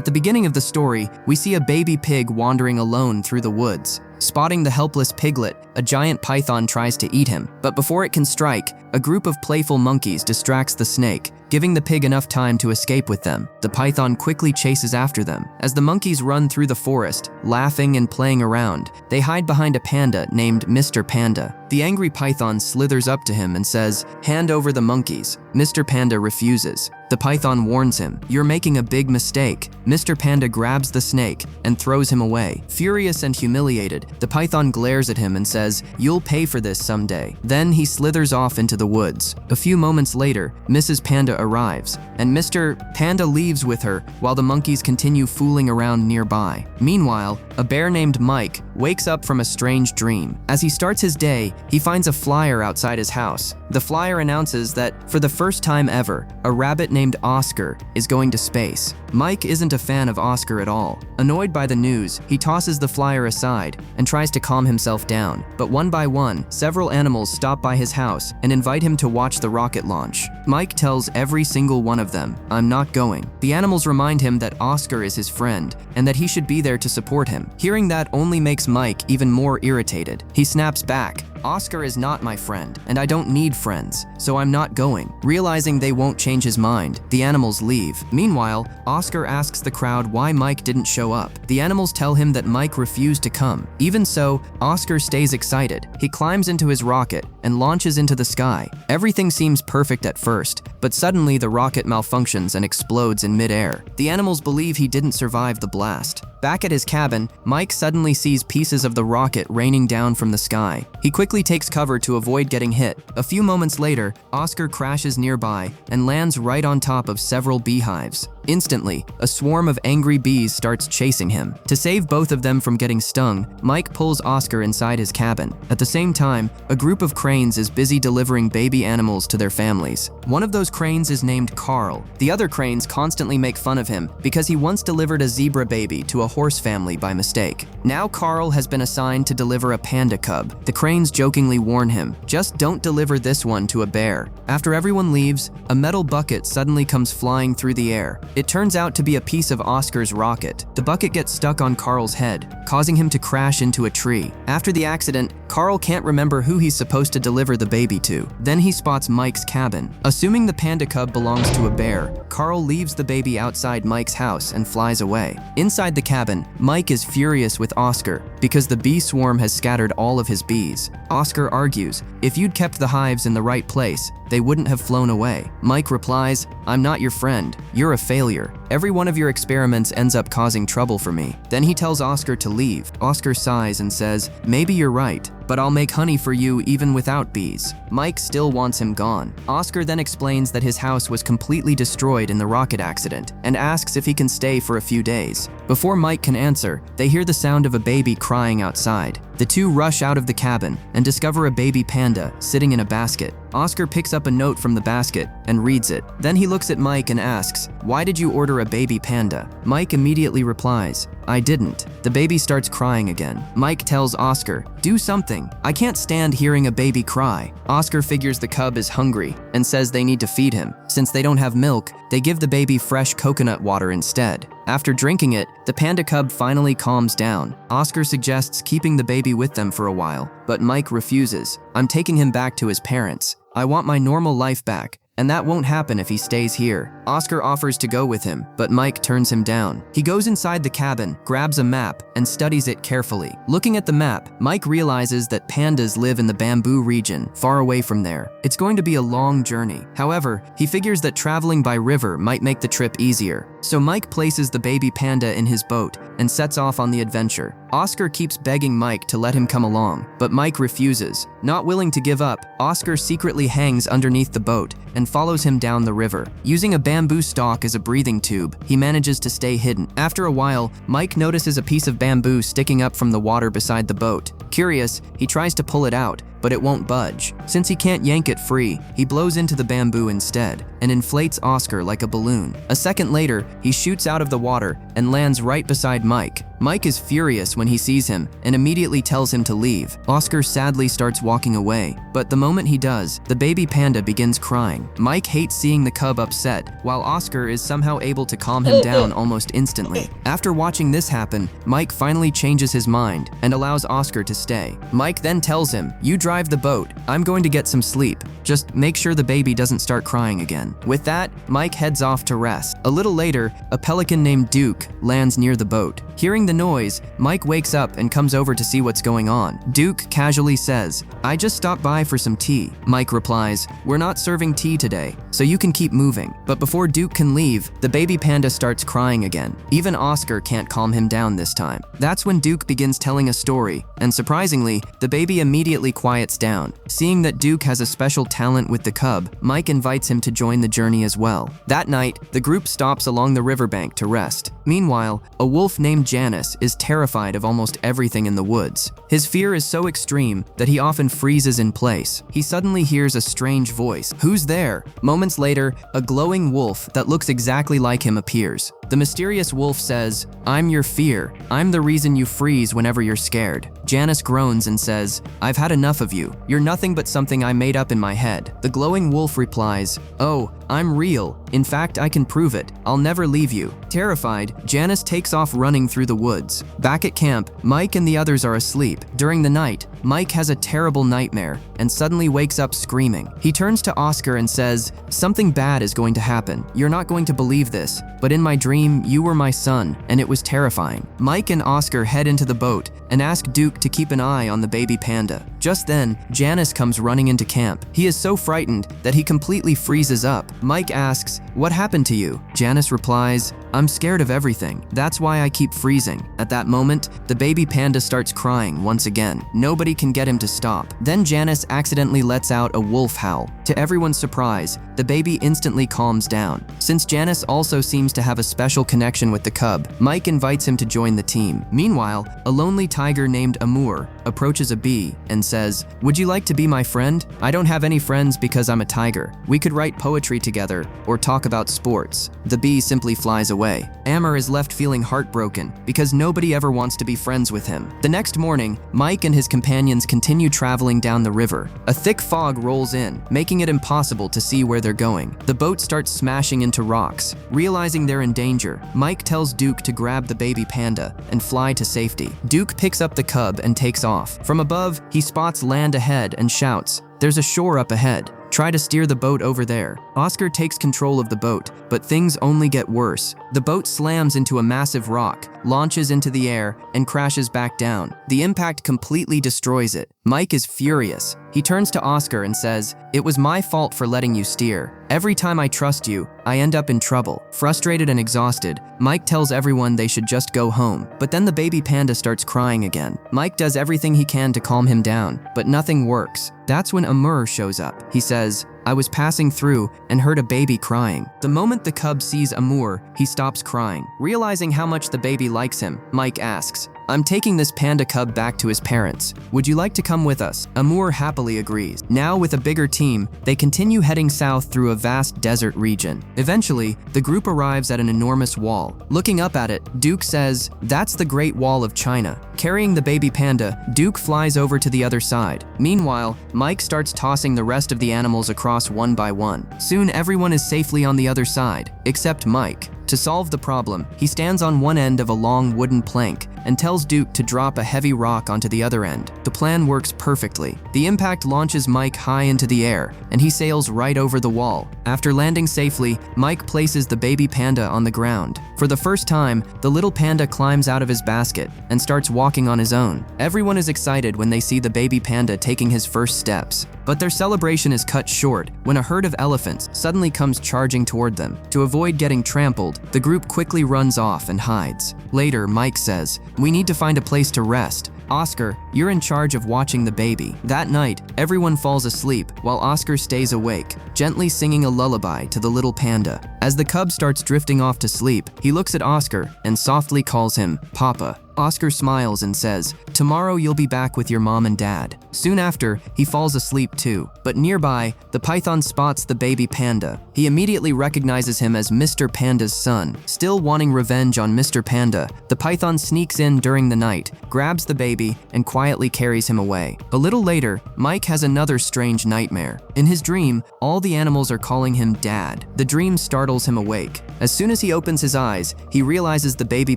At the beginning of the story, we see a baby pig wandering alone through the woods. Spotting the helpless piglet, a giant python tries to eat him, but before it can strike, a group of playful monkeys distracts the snake, giving the pig enough time to escape with them. The python quickly chases after them. As the monkeys run through the forest, laughing and playing around, they hide behind a panda named Mr. Panda. The angry python slithers up to him and says, "Hand over the monkeys." Mr. Panda refuses. The python warns him, "You're making a big mistake." Mr. Panda grabs the snake and throws him away. Furious and humiliated, the python glares at him and says, "You'll pay for this someday." Then he slithers off into the woods. A few moments later, Mrs. Panda arrives, and Mr. Panda leaves with her while the monkeys continue fooling around nearby. Meanwhile, a bear named Mike wakes up from a strange dream. As he starts his day, he finds a flyer outside his house. The flyer announces that, for the first time ever, a rabbit named Oscar is going to space. Mike isn't a fan of Oscar at all. Annoyed by the news, he tosses the flyer aside and tries to calm himself down. But one by one, several animals stop by his house and invite him to watch the rocket launch. Mike tells every single one of them, "I'm not going." The animals remind him that Oscar is his friend and that he should be there to support him. Hearing that only makes Mike even more irritated. He snaps back, "Oscar is not my friend, and I don't need friends, so I'm not going." Realizing they won't change his mind, the animals leave. Meanwhile, Oscar asks the crowd why Mike didn't show up. The animals tell him that Mike refused to come. Even so, Oscar stays excited. He climbs into his rocket and launches into the sky. Everything seems perfect at first, but suddenly the rocket malfunctions and explodes in midair. The animals believe he didn't survive the blast. Back at his cabin, Mike suddenly sees pieces of the rocket raining down from the sky. He quickly takes cover to avoid getting hit. A few moments later, Oscar crashes nearby and lands right on top of several beehives. Instantly, a swarm of angry bees starts chasing him. To save both of them from getting stung, Mike pulls Oscar inside his cabin. At the same time, a group of cranes is busy delivering baby animals to their families. One of those cranes is named Carl. The other cranes constantly make fun of him because he once delivered a zebra baby to a horse family by mistake. Now Carl has been assigned to deliver a panda cub. The cranes jokingly warn him, "Just don't deliver this one to a bear." After everyone leaves, a metal bucket suddenly comes flying through the air. It turns out to be a piece of Oscar's rocket. The bucket gets stuck on Carl's head, causing him to crash into a tree. After the accident, Carl can't remember who he's supposed to deliver the baby to. Then he spots Mike's cabin. Assuming the panda cub belongs to a bear, Carl leaves the baby outside Mike's house and flies away. Inside the cabin, Mike is furious with Oscar because the bee swarm has scattered all of his bees. Oscar argues, "If you'd kept the hives in the right place, they wouldn't have flown away." Mike replies, "I'm not your friend. You're a failure. Every one of your experiments ends up causing trouble for me." Then he tells Oscar to leave. Oscar sighs and says, "Maybe you're right, but I'll make honey for you even without bees." Mike still wants him gone. Oscar then explains that his house was completely destroyed in the rocket accident and asks if he can stay for a few days. Before Mike can answer, they hear the sound of a baby crying outside. The two rush out of the cabin and discover a baby panda sitting in a basket. Oscar picks up a note from the basket and reads it. Then he looks at Mike and asks, "Why did you order a baby panda?" Mike immediately replies, "I didn't." The baby starts crying again. Mike tells Oscar, "Do something. I can't stand hearing a baby cry." Oscar figures the cub is hungry and says they need to feed him. Since they don't have milk, they give the baby fresh coconut water instead. After drinking it, the panda cub finally calms down. Oscar suggests keeping the baby with them for a while, but Mike refuses. "I'm taking him back to his parents. I want my normal life back, and that won't happen if he stays here." Oscar offers to go with him, but Mike turns him down. He goes inside the cabin, grabs a map, and studies it carefully. Looking at the map, Mike realizes that pandas live in the bamboo region, far away from there. It's going to be a long journey. However, he figures that traveling by river might make the trip easier. So Mike places the baby panda in his boat and sets off on the adventure. Oscar keeps begging Mike to let him come along, but Mike refuses. Not willing to give up, Oscar secretly hangs underneath the boat and follows him down the river. Using a bamboo stalk as a breathing tube, he manages to stay hidden. After a while, Mike notices a piece of bamboo sticking up from the water beside the boat. Curious, he tries to pull it out, but it won't budge. Since he can't yank it free, he blows into the bamboo instead and inflates Oscar like a balloon. A second later, he shoots out of the water and lands right beside Mike. Mike is furious when he sees him and immediately tells him to leave. Oscar sadly starts walking away, but the moment he does, the baby panda begins crying. Mike hates seeing the cub upset, while Oscar is somehow able to calm him down almost instantly. After watching this happen, Mike finally changes his mind and allows Oscar to stay. Mike then tells him, "You drive the boat, I'm going to get some sleep. Just make sure the baby doesn't start crying again." With that, Mike heads off to rest. A little later, a pelican named Duke lands near the boat. Hearing the noise, Mike wakes up and comes over to see what's going on. Duke casually says, "I just stopped by for some tea." Mike replies, "We're not serving tea today, so you can keep moving." But before Duke can leave, the baby panda starts crying again. Even Oscar can't calm him down this time. That's when Duke begins telling a story, and surprisingly, the baby immediately quiets down. Seeing that Duke has a special talent with the cub, Mike invites him to join the journey as well. That night, the group stops along the riverbank to rest. Meanwhile, a wolf named Janice is terrified of almost everything in the woods. His fear is so extreme that he often freezes in place. He suddenly hears a strange voice. "Who's there?" Moments later, a glowing wolf that looks exactly like him appears. The mysterious wolf says, "I'm your fear. I'm the reason you freeze whenever you're scared." Janice groans and says, "I've had enough of you. You're nothing but something I made up in my head." The glowing wolf replies, "Oh, I'm real. In fact, I can prove it. I'll never leave you." Terrified, Janice takes off running through the woods. Back at camp, Mike and the others are asleep. During the night, Mike has a terrible nightmare and suddenly wakes up screaming. He turns to Oscar and says, "Something bad is going to happen. You're not going to believe this, but in my dream, you were my son, and it was terrifying." Mike and Oscar head into the boat and ask Duke to keep an eye on the baby panda. Just then, Janice comes running into camp. He is so frightened that he completely freezes up. Mike asks, "What happened to you?" Janice replies, "I'm scared of everything. That's why I keep freezing." At that moment, the baby panda starts crying once again. Nobody can get him to stop. Then Janice accidentally lets out a wolf howl. To everyone's surprise, the baby instantly calms down. Since Janice also seems to have a special connection with the cub, Mike invites him to join the team. Meanwhile, a lonely tiger named Amour approaches a bee and says, "Would you like to be my friend? I don't have any friends because I'm a tiger. We could write poetry together or talk about sports." The bee simply flies away. Amour is left feeling heartbroken because nobody ever wants to be friends with him. The next morning, Mike and his companions continue traveling down the river. A thick fog rolls in, making it impossible to see where they're going. The boat starts smashing into rocks. Realizing they're in danger, Mike tells Duke to grab the baby panda and fly to safety. Duke picks up the cub and takes off. From above, he spots land ahead and shouts, "There's a shore up ahead. Try to steer the boat over there." Oscar takes control of the boat, but things only get worse. The boat slams into a massive rock, launches into the air, and crashes back down. The impact completely destroys it. Mike is furious. He turns to Oscar and says, "It was my fault for letting you steer. Every time I trust you, I end up in trouble." Frustrated and exhausted, Mike tells everyone they should just go home. But then the baby panda starts crying again. Mike does everything he can to calm him down, but nothing works. That's when Amour shows up. He says, "I was passing through and heard a baby crying." The moment the cub sees Amour, he stops crying. Realizing how much the baby likes him, Mike asks, "I'm taking this panda cub back to his parents. Would you like to come with us?" Amour happily agrees. Now with a bigger team, they continue heading south through a vast desert region. Eventually, the group arrives at an enormous wall. Looking up at it, Duke says, "That's the Great Wall of China." Carrying the baby panda, Duke flies over to the other side. Meanwhile, Mike starts tossing the rest of the animals across one by one. Soon everyone is safely on the other side, except Mike. To solve the problem, he stands on one end of a long wooden plank and tells Duke to drop a heavy rock onto the other end. The plan works perfectly. The impact launches Mike high into the air, and he sails right over the wall. After landing safely, Mike places the baby panda on the ground. For the first time, the little panda climbs out of his basket and starts walking on his own. Everyone is excited when they see the baby panda taking his first steps. But their celebration is cut short when a herd of elephants suddenly comes charging toward them. To avoid getting trampled, the group quickly runs off and hides. Later, Mike says, "We need to find a place to rest. Oscar, you're in charge of watching the baby." That night, everyone falls asleep while Oscar stays awake, gently singing a lullaby to the little panda. As the cub starts drifting off to sleep, he looks at Oscar and softly calls him Papa. Oscar smiles and says, "Tomorrow you'll be back with your mom and dad." Soon after, he falls asleep too. But nearby, the python spots the baby panda. He immediately recognizes him as Mr. Panda's son. Still wanting revenge on Mr. Panda, the python sneaks in during the night, grabs the baby, and quietly carries him away. A little later, Mike has another strange nightmare. In his dream, all the animals are calling him Dad. The dream startles him awake. As soon as he opens his eyes, he realizes the baby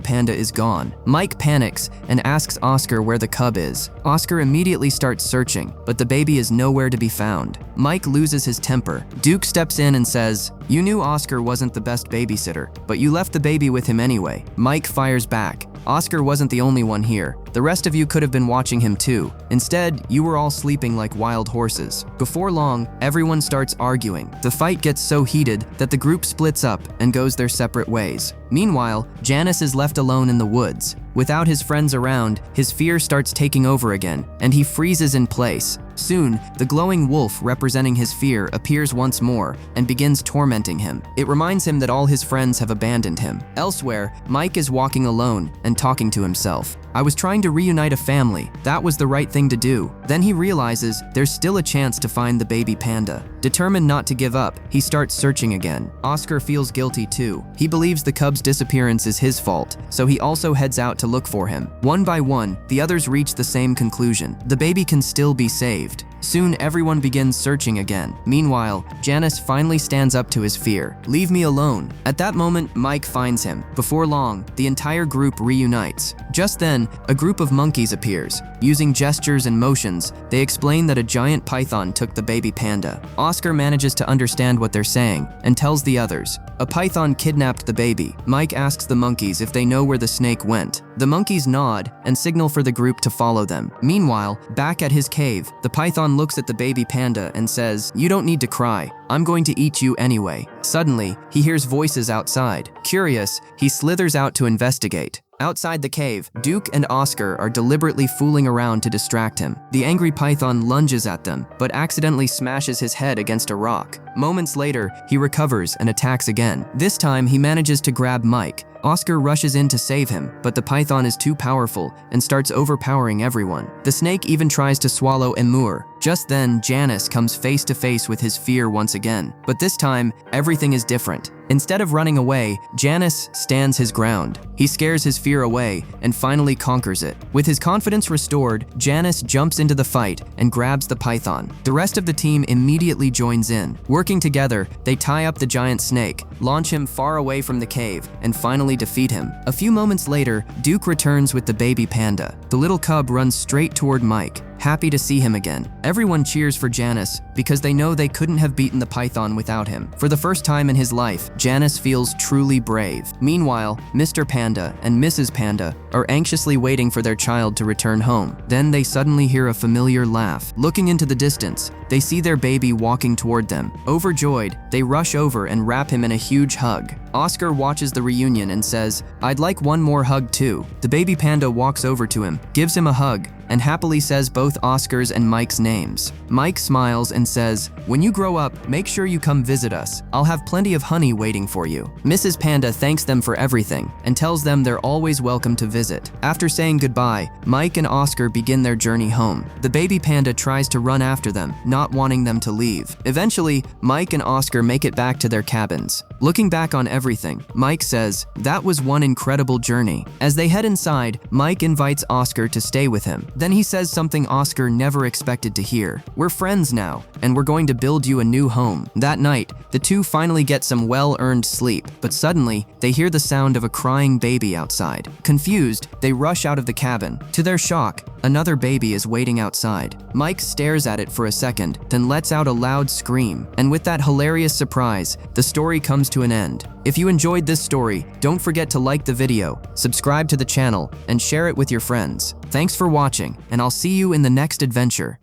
panda is gone. Mike panics and asks Oscar where the cub is. Oscar immediately starts searching, but the baby is nowhere to be found. Mike loses his temper. Duke steps in and says, "You knew Oscar wasn't the best babysitter, but you left the baby with him anyway." Mike fires back. "Oscar wasn't the only one here. The rest of you could have been watching him too. Instead, you were all sleeping like wild horses." Before long, everyone starts arguing. The fight gets so heated that the group splits up and goes their separate ways. Meanwhile, Janice is left alone in the woods. Without his friends around, his fear starts taking over again, and he freezes in place. Soon, the glowing wolf representing his fear appears once more and begins tormenting him. It reminds him that all his friends have abandoned him. Elsewhere, Mike is walking alone and talking to himself. "I was trying to reunite a family. That was the right thing to do." Then he realizes there's still a chance to find the baby panda. Determined not to give up, he starts searching again. Oscar feels guilty too. He believes the cub's disappearance is his fault, so he also heads out to look for him. One by one, the others reach the same conclusion. The baby can still be saved. Soon, everyone begins searching again. Meanwhile, Janice finally stands up to his fear. "Leave me alone." At that moment, Mike finds him. Before long, the entire group reunites. Just then, a group of monkeys appears. Using gestures and motions, they explain that a giant python took the baby panda. Oscar manages to understand what they're saying and tells the others, "A python kidnapped the baby." Mike asks the monkeys if they know where the snake went. The monkeys nod and signal for the group to follow them. Meanwhile, back at his cave, the python looks at the baby panda and says, "You don't need to cry. I'm going to eat you anyway." Suddenly, he hears voices outside. Curious, he slithers out to investigate. Outside the cave, Duke and Oscar are deliberately fooling around to distract him. The angry python lunges at them, but accidentally smashes his head against a rock. Moments later, he recovers and attacks again. This time, he manages to grab Mike. Oscar rushes in to save him, but the python is too powerful and starts overpowering everyone. The snake even tries to swallow Emur. Just then, Janice comes face to face with his fear once again. But this time, everything is different. Instead of running away, Janice stands his ground. He scares his fear away and finally conquers it. With his confidence restored, Janice jumps into the fight and grabs the python. The rest of the team immediately joins in. Working together, they tie up the giant snake, launch him far away from the cave, and finally defeat him. A few moments later, Duke returns with the baby panda. The little cub runs straight toward Mike, happy to see him again. Everyone cheers for Janice because they know they couldn't have beaten the python without him. For the first time in his life, Janice feels truly brave. Meanwhile, Mr. Panda and Mrs. Panda are anxiously waiting for their child to return home. Then they suddenly hear a familiar laugh. Looking into the distance, they see their baby walking toward them. Overjoyed, they rush over and wrap him in a huge hug. Oscar watches the reunion and says, "I'd like one more hug too." The baby panda walks over to him, gives him a hug, and happily says both Oscar's and Mike's names. Mike smiles and says, "When you grow up, make sure you come visit us. I'll have plenty of honey waiting for you." Mrs. Panda thanks them for everything and tells them they're always welcome to visit. After saying goodbye, Mike and Oscar begin their journey home. The baby panda tries to run after them, not wanting them to leave. Eventually, Mike and Oscar make it back to their cabins. Looking back on everything, Mike says, "That was one incredible journey." As they head inside, Mike invites Oscar to stay with him. Then he says something Oscar never expected to hear. "We're friends now, and we're going to build you a new home." That night, the two finally get some well-earned sleep, but suddenly, they hear the sound of a crying baby outside. Confused, they rush out of the cabin. To their shock, another baby is waiting outside. Mike stares at it for a second, then lets out a loud scream. And with that hilarious surprise, the story comes to an end. If you enjoyed this story, don't forget to like the video, subscribe to the channel, and share it with your friends. Thanks for watching, and I'll see you in the next adventure.